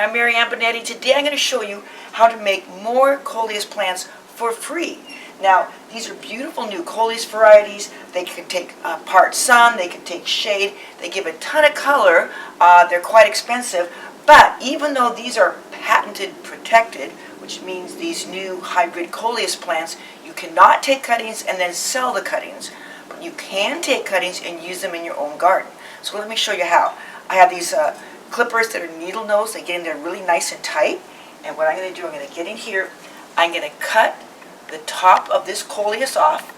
I'm Mary Ann Bonetti. Today I'm going to show you how to make more Coleus plants for free. Now, these are beautiful new Coleus varieties. They can take part sun, they can take shade, they give a ton of color. They're quite expensive, but even though these are patented protected, which means these new hybrid Coleus plants, you cannot take cuttings and then sell the cuttings, but you can take cuttings and use them in your own garden. So let me show you how. I have these clippers that are needle nose. They get in there really nice and tight. And what I'm going to do, I'm going to get in here. I'm going to cut the top of this Coleus off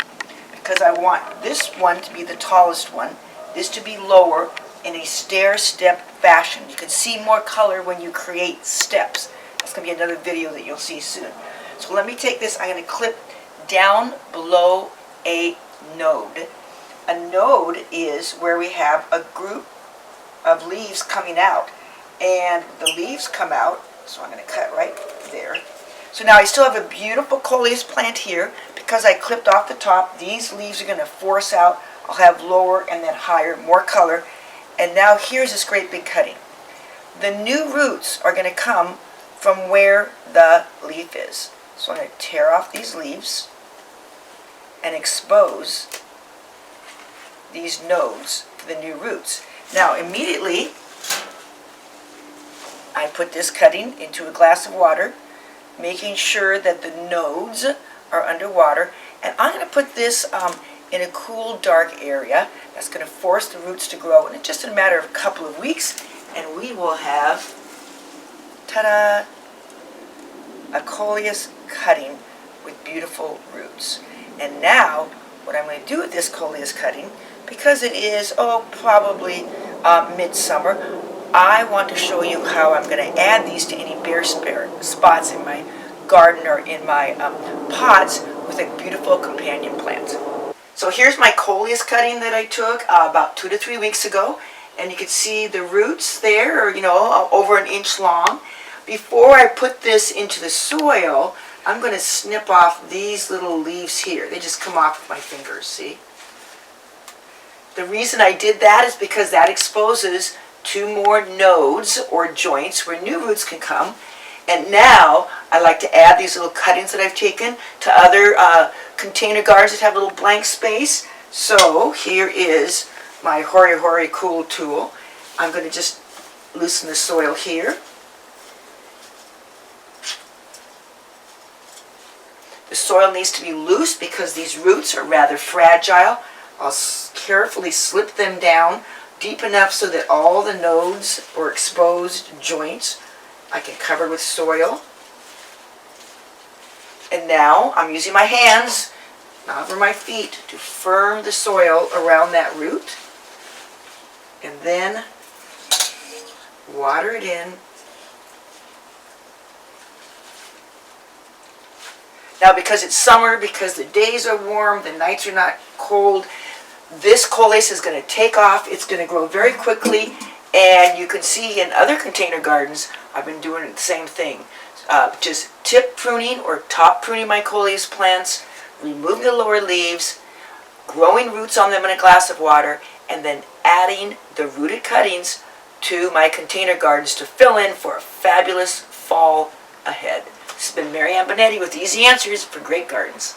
because I want this one to be the tallest one, this to be lower in a stair-step fashion. You can see more color when you create steps. That's going to be another video that you'll see soon. So let me take this. I'm going to clip down below a node. A node is where we have a group of leaves coming out, and the leaves come out, so I'm going to cut right there. So now I still have a beautiful Coleus plant here. Because I clipped off the top, these leaves are going to force out. I'll have lower and then higher, more color. And now here's this great big cutting. The new roots are going to come from where the leaf is. So I'm going to tear off these leaves and expose these nodes for the new roots. Now immediately I put this cutting into a glass of water, making sure that the nodes are underwater, and I'm going to put this in a cool, dark area. That's going to force the roots to grow, and it's just a matter of a couple of weeks, and we will have, ta-da, a Coleus cutting with beautiful roots. And now, what I'm going to do with this Coleus cutting, because it is, probably midsummer, I want to show you how I'm going to add these to any bare spots in my garden or in my pots with a beautiful companion plant. So here's my Coleus cutting that I took about 2 to 3 weeks ago, and you can see the roots there, over an inch long. Before I put this into the soil, I'm going to snip off these little leaves here. They just come off with my fingers, see? The reason I did that is because that exposes 2 more nodes or joints where new roots can come. And now I like to add these little cuttings that I've taken to other container gardens that have a little blank space. So here is my Hori Hori Cool tool. I'm going to just loosen the soil here. The soil needs to be loose because these roots are rather fragile. I'll carefully slip them down deep enough so that all the nodes or exposed joints I can cover with soil. And now I'm using my hands, not over my feet, to firm the soil around that root. And then water it in. Now because it's summer, because the days are warm, the nights are not cold, this Coleus is going to take off. It's going to grow very quickly, and you can see in other container gardens, I've been doing the same thing. Just tip pruning or top pruning my Coleus plants, removing the lower leaves, growing roots on them in a glass of water, and then adding the rooted cuttings to my container gardens to fill in for a fabulous fall ahead. This has been Mary Ann Bonetti with Easy Answers for Great Gardens.